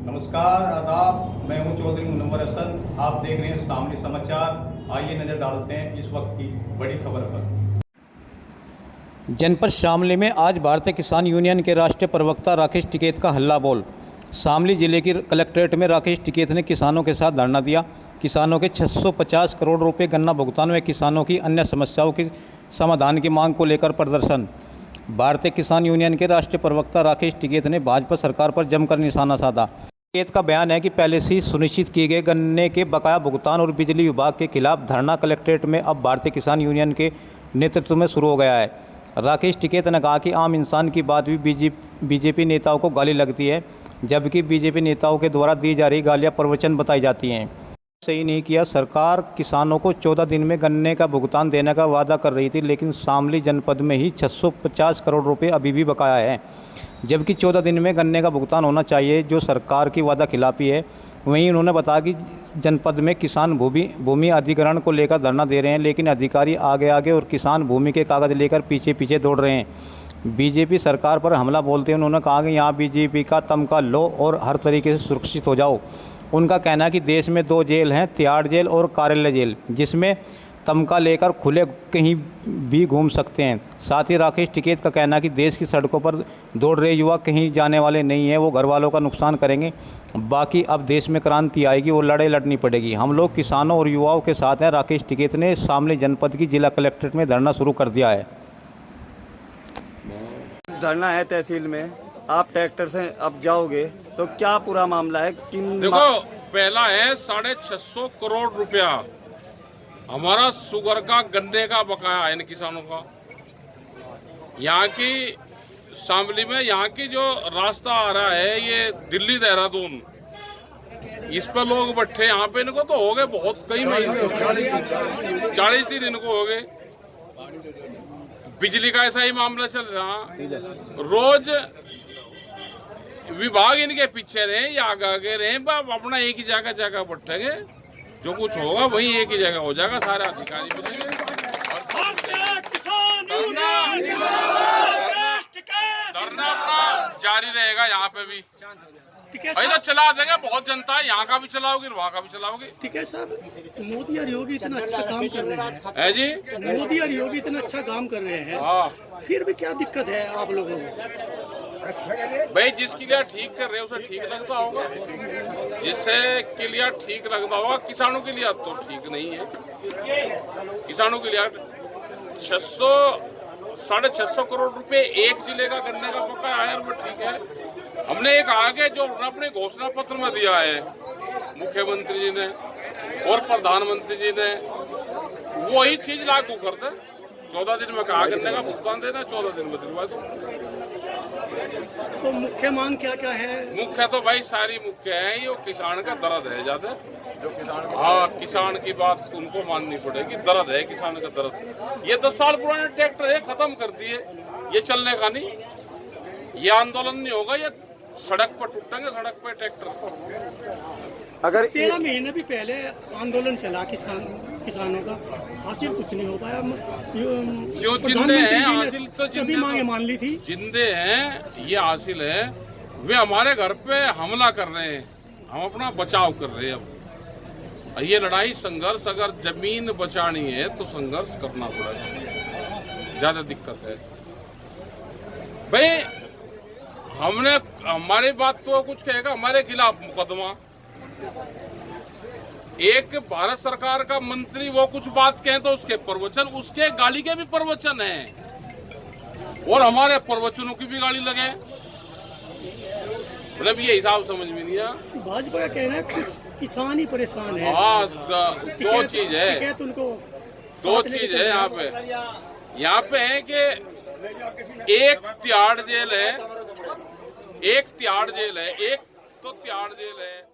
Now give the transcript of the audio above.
नमस्कार, आदाब। मैं हूं चौधरी मुनव्वर हसन। आप देख रहे हैं शामली समाचार। आइए नजर डालते हैं इस वक्त की बड़ी खबर पर। जनपद शामली में आज भारतीय किसान यूनियन के राष्ट्रीय प्रवक्ता राकेश टिकैत का हल्ला बोल। शामली जिले की कलेक्ट्रेट में राकेश टिकैत ने किसानों के साथ धरना दिया। किसानों के 650 करोड़ रुपए गन्ना भुगतान व किसानों की अन्य समस्याओं के समाधान की मांग को लेकर प्रदर्शन। भारतीय किसान यूनियन के राष्ट्रीय प्रवक्ता राकेश टिकैत ने भाजपा सरकार पर जमकर निशाना साधा। टिकैत का बयान है कि पहले से ही सुनिश्चित किए गए गन्ने के बकाया भुगतान और बिजली विभाग के खिलाफ धरना कलेक्ट्रेट में अब भारतीय किसान यूनियन के नेतृत्व में शुरू हो गया है। राकेश टिकैत ने कहा कि आम इंसान की बात भी बीजेपी नेताओं को गाली लगती है, जबकि बीजेपी नेताओं के द्वारा दी जा रही गालियां प्रवचन बताई जाती हैं। सही नहीं किया। सरकार किसानों को 14 दिन में गन्ने का भुगतान देने का वादा कर रही थी, लेकिन शामली जनपद में ही 650 करोड़ रुपए अभी भी बकाया है, जबकि 14 दिन में गन्ने का भुगतान होना चाहिए, जो सरकार की वादा खिलाफी है। वहीं उन्होंने बताया कि जनपद में किसान भूमि अधिग्रहण को लेकर धरना दे रहे हैं, लेकिन अधिकारी आगे आगे और किसान भूमि के कागज़ लेकर पीछे पीछे दौड़ रहे हैं। बीजेपी सरकार पर हमला बोलते हुए उन्होंने कहा कि यहाँ बीजेपी का तमगा लो और हर तरीके से सुरक्षित हो जाओ। उनका कहना है कि देश में 2 जेल हैं, तिहाड़ जेल और कार्यालय जेल, जिसमें तमगा लेकर खुले कहीं भी घूम सकते हैं। साथ ही राकेश टिकैत का कहना है कि देश की सड़कों पर दौड़ रहे युवा कहीं जाने वाले नहीं हैं, वो घर वालों का नुकसान करेंगे। बाकी अब देश में क्रांति आएगी, वो लड़ाई लड़नी पड़ेगी। हम लोग किसानों और युवाओं के साथ हैं। राकेश टिकैत ने शामली जनपद की जिला कलेक्ट्रेट में धरना शुरू कर दिया है। धरना है तहसील में, आप ट्रैक्टर से अब जाओगे तो क्या पूरा मामला है? देखो, पहला है 650 करोड़ रुपया हमारा शुगर का गन्ने का बकाया है इन किसानों का। यहाँ की शामली में यहाँ की जो रास्ता आ रहा है ये दिल्ली देहरादून, इस पर लोग बैठे। यहाँ पे इनको तो हो गए बहुत कई महीने, 40 दिन इनको हो गए। बिजली का ऐसा ही मामला चल रहा। रोज विभाग इनके पीछे रहे या आगे रहे, अपना एक ही जगह बैठेंगे, जो कुछ होगा वही एक ही जगह हो जाएगा, सारे अधिकारी मिलेंगे। धरना अपना जारी रहेगा यहाँ पे भी, तो चला देंगे। बहुत जनता है, यहाँ का भी चलाओगे, वहाँ का भी चलाओगे। ठीक है सर, मोदी और योगी इतना अच्छा काम कर रहे हैं। है जी, मोदी और योगी इतना अच्छा काम कर रहे हैं, फिर भी क्या दिक्कत है आप लोगों को? भाई जिसके लिए ठीक कर रहे हैं उसे ठीक लगता होगा, जिससे के लिए ठीक लगता होगा। किसानों के लिए तो ठीक नहीं है। किसानों के लिए 600-650 करोड़ रुपए एक जिले का गन्ने का बकाया है, वो ठीक है। हमने एक आगे जो अपने घोषणा पत्र में दिया है मुख्यमंत्री जी ने और प्रधानमंत्री जी ने, वही चीज लागू कर दे। 14 दिन में कहा गन्ने का भुगतान देना, 14 दिन में दिलवा दो। तो मुख्य मांग क्या क्या है? मुख्य तो भाई सारी मुख्य है, ये किसान का दर्द है ज्यादा। हाँ, किसान की बात उनको माननी पड़ेगी। दर्द है किसान का दर्द। ये 10 साल पुराने ट्रैक्टर है, खत्म कर दिए, ये चलने का नहीं। ये आंदोलन नहीं होगा, ये सड़क पर टूटेंगे, सड़क पर ट्रैक्टर। अगर 13 महीने भी पहले आंदोलन चला किसानों का, हासिल कुछ नहीं हो पाया। क्यों? जिंदे हैं हासिल, तो सभी मांगे मान ली थी। जिंदे हैं, ये हासिल है। वे हमारे घर पे हमला कर रहे हैं, हम अपना बचाव कर रहे हैं। अब ये लड़ाई संघर्ष, अगर जमीन बचानी है तो संघर्ष करना पड़ेगा, ज्यादा दिक्कत है भाई। हमारी बात तो कुछ कहेगा, हमारे खिलाफ मुकदमा। एक भारत सरकार का मंत्री वो कुछ बात कहे तो उसके प्रवचन, उसके गाली के भी प्रवचन हैं, और हमारे प्रवचनों की भी गाली लगे। मतलब ये हिसाब समझ में नहीं आया। भाजपा का कहना है कुछ किसान ही परेशान है। हाँ, दो चीज है, दो चीज है यहाँ पे। यहाँ पे है कि एक तिहाड़ जेल है, एक तिहाड़ जेल है, एक तो तिहाड़ जेल है।